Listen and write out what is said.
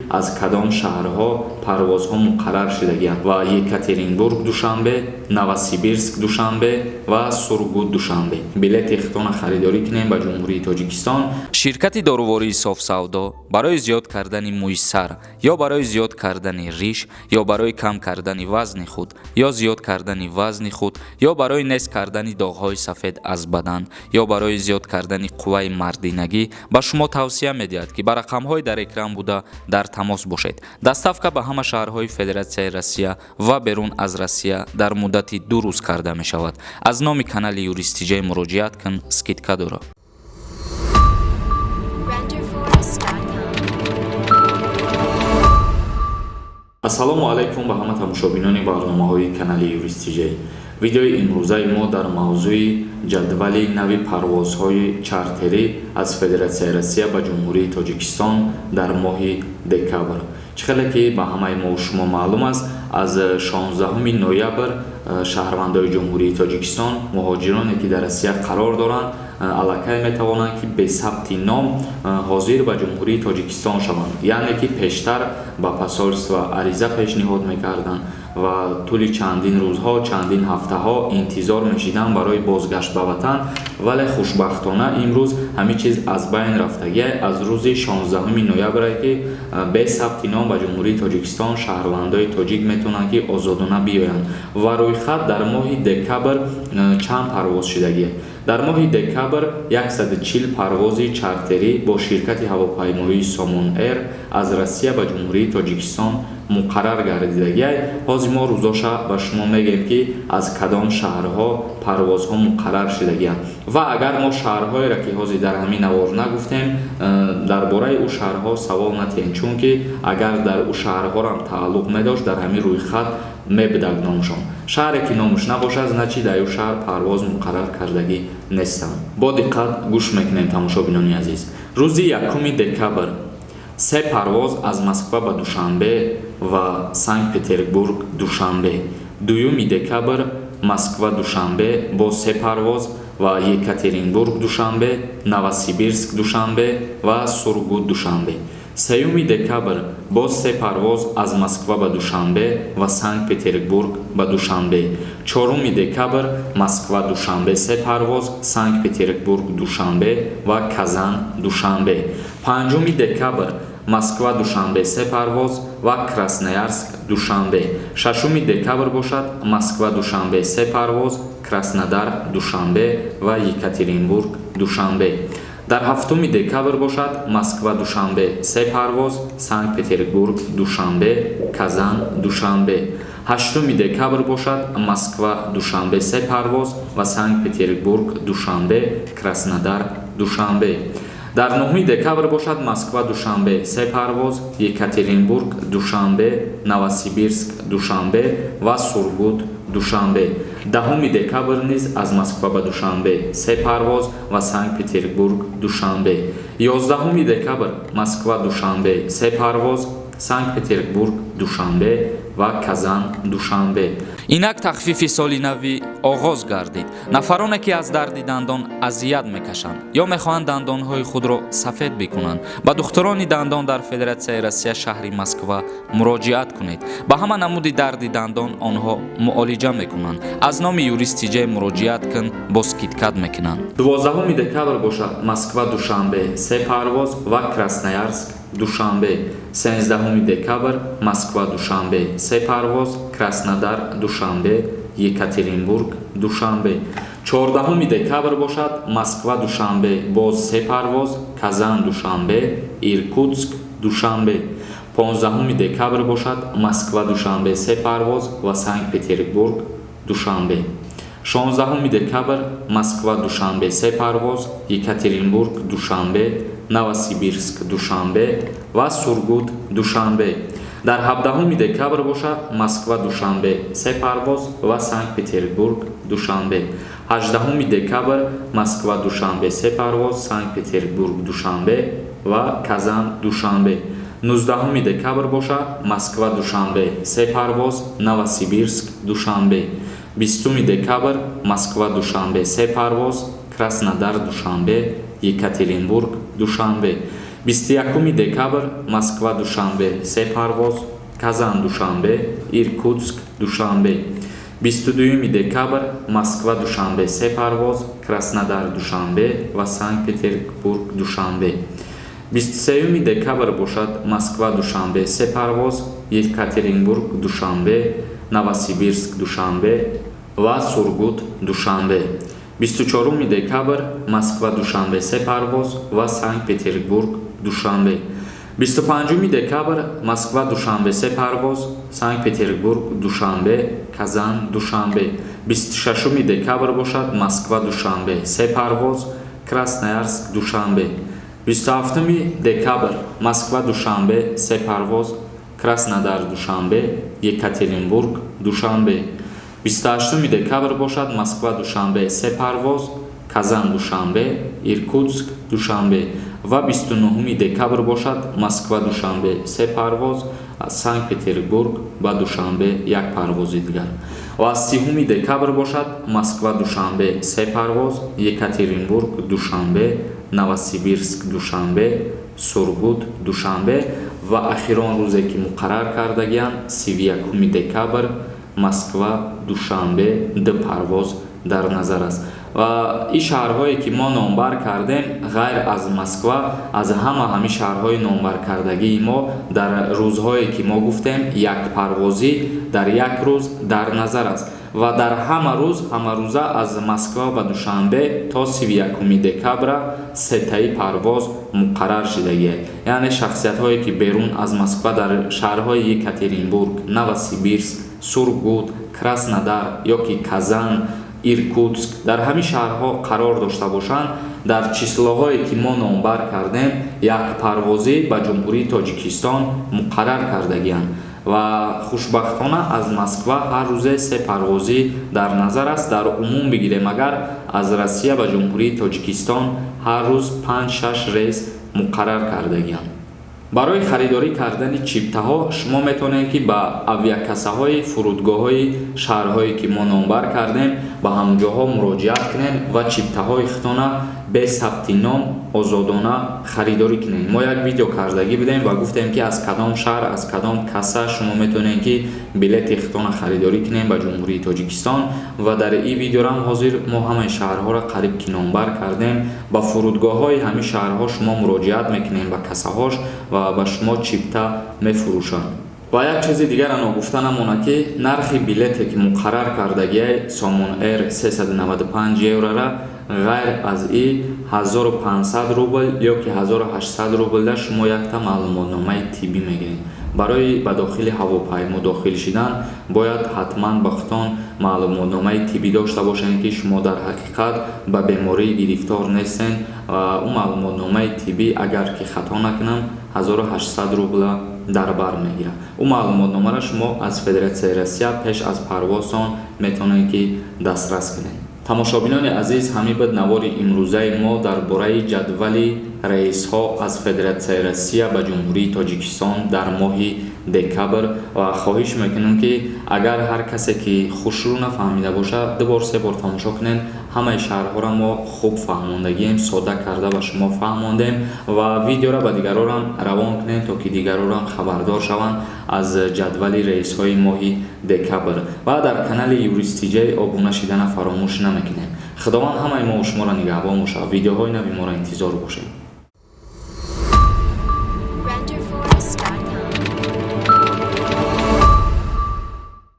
аз кадом шаҳрҳо парвозҳо муқаррар шудагиянд ва Екатеринбург душанбе, Новосибирск душанбе ва Сургут душанбе. Билети хитона харидорӣ кунем ба ҷумҳурии Тоҷикистон. ширкати дорувории софсавдо барои зиёд кардани мӯи сар ё барои зиёд кардани риш ё барои кам кардани вазни худ ё зиёд кардани вазни худ ё барои нест кардани доғҳои сафед аз бадан ё барои зиёд кардани қувваи мардинагӣ ба шумо тавсия медиҳад ки ба рақамҳои дар экран буда дар тамос бошед. Доставка ба ҳама шаҳрҳои Федератсияи Россия ва берун аз Россия дар муддати 2 рӯз карда мешавад. Аз номи канали Юристиҷа муроҷиат кун, скидка дорад. ассалому алайкум ба ҳама тамошобинони барномаҳои канали Юристиҷа. Видеои имрӯзаи мо дар мавзӯи ҷадвали нави парвозҳои чартерӣ аз Федератсияи Россия ба ҷумҳурии Тоҷикистон дар моҳи декабр. Чӣ хеле ки ба ҳамаи мо шумо маълум аст, аз 16 ноябр шаҳрвандои ҷумҳурии Тоҷикистон, муҳоҷироне ки дар Россия қарор доранд, аллакай метавонанд ки бе сабти ном ҳозир ба ҷумҳурии Тоҷикистон шаванд. яъне ки пештар ба посольства ариза пешниҳод мекарданд ва тӯли чандин рӯзҳо, чандин ҳафтаҳо интизор мешиданд барои бозгашт ба ватан, вале хушбахтона имрӯз ҳамин чиз аз байн рафтагия. Аз рӯзи 16 ноябре ки бе сабти ном ба ҷумҳурии Тоҷикистон шаҳрвандои тоҷик метавонанд ки озодона биёянд ва рӯйхат дар моҳи декабр чанд парвоз шудагия. Дар моҳи декабр 140 парвози чартерӣ бо ширкати ҳавопаймоии Somon Air аз Россия ба ҷумҳурии Тоҷикистон муқаррар гардидагия. ҳозир мо рӯзоша ба шумо мегӯем ки аз кадом шаҳрҳо парвозҳо муқаррар шудагиянд ва агар мо шаҳрҳоеро ки ҳозир дар ҳамин навор нагуфтем, дар бораи ӯ шаҳрҳо савол натиҳем, чунки агар дар ӯ шаҳрҳорам тааллуқ медошт, дар ҳамин рӯйхат мебудак номшон. шаҳре ки номаш набошад, значи дар ӯ шаҳр парвоз муқаррар кардагӣ нестанд. бо диққат гӯш мекунем тамошобинони азиз. рӯзи 1 декабр 3 парвоз аз Москва ба Душанбе ва Санкт-Петербург Душанбе. 2 декабр Москва Душанбе бо 3 парвоз ва Екатеринбург Душанбе, Новосибирск Душанбе ва Сургут Душанбе. 3 декабр боз 3 парвоз аз Москва ба Душанбе ва Санкт-Петербург ба Душанбе. 4 декабр Москва Душанбе 3 парвоз, Санкт-Петербург Душанбе ва Казан Душанбе. 5 декабр Москва Душанбе 3 парвоз ва Красноярск Душанбе. 6 декабр бошад Москва Душанбе 3 парвоз, Краснодар Душанбе ва Екатеринбург Душанбе. дар 7 декабр бошад Москва Душанбе 3 парвоз, Санкт-Петербург Душанбе, Казан Душанбе. 8 декабр бошад Москва Душанбе 3 парвоз ва Санкт-Петербург Душанбе, Краснодар Душанбе. дар 9 декабр бошад Москва Душанбе 3 парвоз, Екатеринбург Душанбе, Новосибирск Душанбе ва Сургут Душанбе. 10 декабр низ аз Москва ба Душанбе 3 парвоз ва Санкт-Петербург Душанбе. 11 декабр Москва Душанбе 3 парвоз, Санкт-Петербург Душанбе ва Казан Душанбе. инак тахфифи соли навӣ оғоз гардид. нафароне ки аз дарди дандон азият мекашанд ё мехоҳанд дандонҳои худро сафед бикунанд, ба духтурони дандон дар Федератсияи Россия шаҳри Москва муроҷиат кунед. ба ҳама намуди дарди дандон онҳо муолиҷа мекунанд. аз номи Юристиҷа муроҷиат кун, бо скидкат мекунанд. 12 декабр бошад Москва Душанбе 3 парвоз ва Красноярск Душанбе. 13 декабр Москва Душанбе 3 парвоз, Краснодар Душанбе, Екатеринбург Душанбе. 14 декабр бошад Москва Душанбе боз 3 парвоз, Казан Душанбе, Иркутск Душанбе. 15 декабр бошад Москва Душанбе 3 парвоз ва Санкт-Петербург Душанбе. 16 декабр Москва Душанбе 3 парвоз, Екатеринбург Душанбе, Новосибирск Душанбе ва Сургут Душанбе. дар 17 декабр бошад Москва Душанбе 3 парвоз ва Санкт-Петербург Душанбе. 18 декабр Москва Душанбе 3 парвоз, Санкт-Петербург Душанбе ва Казан Душанбе. 19 декабр бошад Москва Душанбе 3 парвоз, Новосибирск Душанбе. 20 декабр Москва Душанбе 3 парвоз, Краснодар Душанбе, Екатеринбург Душанбе. 21 декабр Москва Душанбе 3 парвоз, Казан Душанбе, Иркутск Душанбе. 22 декабр Москва Душанбе 3 парвоз, Краснодар Душанбе ва Санкт-Петербург Душанбе. 23 декабр бошад Москва Душанбе 3 парвоз, Екатеринбург Душанбе, Новосибирск Душанбе ва Сургут Душанбе. 24 декабр Москва Душанбе 3 парвоз ва Санкт-Петербург Душанбе. 25 декабр Москва Душанбе 3 парвоз, Санкт-Петербург Душанбе, Казан Душанбе. 26 декабр бошад Москва Душанбе 3 парвоз, Красноярск Душанбе. 27 декабр Москва Душанбе 3 парвоз, Краснодар Душанбе, Екатеринбург Душанбе. 28 декабр бошад Москва Душанбе 3 парвоз, Казан Душанбе, Иркутск Душанбе. ва 29 декабр бошад Москва Душанбе 3 парвоз, Санкт-Петербург ба Душанбе 1 парвози дигар. ва 30 декабр бошад Москва Душанбе 3 парвоз, Екатеринбург Душанбе, Новосибирск Душанбе, Сургут Душанбе ва ахирон рӯзе ки муқаррар кардагиянд 31 декабр Москва Душанбе 2 парвоз дар назар аст. ва ин шаҳрҳое ки мо номбар кардем ғайр аз Москва, аз ҳамаи шаҳрҳои номбаркардагии мо дар рӯзҳое ки мо гуфтем якпарвозӣ дар як рӯз дар назар аст ва дар ҳамарӯза аз Москва ба Душанбе то 31 декабра сетаи парвоз муқаррар шудагиаст. яъне шахсиятҳое ки берун аз Москва дар шаҳрҳои Екатеринбург, Новосибирск, Сургут, Краснодар ё ки Казан, Иркутск дар ҳамин шаҳрҳо қарор дошта бошанд, дар числоҳое ки мо номбар кардем якпарвозӣ ба ҷумҳурии Тоҷикистон муқаррар кардагиянд ва хушбахтона аз Москва ҳар рӯзе 3 парвозӣ дар назар аст. дар умум бигирем агар аз Россия ба ҷумҳурии Тоҷикистон ҳар рӯз 5-6 рейс муқаррар кардагиянд. барои харидорӣ кардани чиптаҳо шумо метавонед ки ба авиакассаҳои фурудгоҳҳои шаҳрҳое ки мо номбар кардем ба ҳамонҷоҳо муроҷиат кунед ва чиптаҳои худтона бе сабти ном озодона харидорӣ кунед. мо як видео кардагӣ будем ва гуфтем ки аз кадом шаҳр, аз кадом касса шумо метавонед ки билети худтона харидорӣ кунед ба ҷумҳурии Тоҷикистон ва дар ин видеорам ҳозир мо ҳамаи шаҳрҳоро қариб ки номбар кардем. ба фурудгоҳҳои ҳамин шаҳрҳо шумо муроҷиат мекунед ба кассаҳош ва ба шумо чипта мефурӯшанд. ва як чизи дигар ногуфта намонад ки нархи билете ки муқаррар кардагиаи Somon Air 395 еврора ғайр аз ин 1500 рубл ё ки 1800 рублда шумо якта маълумотномаи тиббӣ мегиред. барои ба дохили ҳавопаймо дохил шудан бояд ҳатман ба худтон маълумотномаи тиббӣ дошта бошед ки шумо дар ҳақиқат ба беморӣ гирифтор нестед. ун маълумотномаи тиббӣ агар ки хато накунам 1800 рубла дар бар мегирад. ун маълумотномаро шумо аз Федератсияи Россия пеш аз парвозтон метавонед ки дастрас кунед. тамошобинони азиз, ҳамин буд навори имрӯзаи мо дар бораи ҷадвали рейсҳо аз Федератсияи Россия ба ҷумҳурии Тоҷикистон дар моҳи декабр ва хоҳиш мекунам ки агар ҳар касе ки хушрӯ нафаҳмида бошад дубор се бор тамошо кунед. ҳамаи шаҳрҳоро мо хуб фаҳмондагием, сода карда ба шумо фаҳмондем ва видеоро ба дигарорам равон кунед то ки дигарорам хабардор шаванд аз ҷадвали рейсҳои моҳи декабр ва дар канали Юристиҷа обуна шудана фаромӯш намекунед. худованд ҳамаи мо шуморо нигаҳбон бошад. видеоҳои нави моро интизор бошед.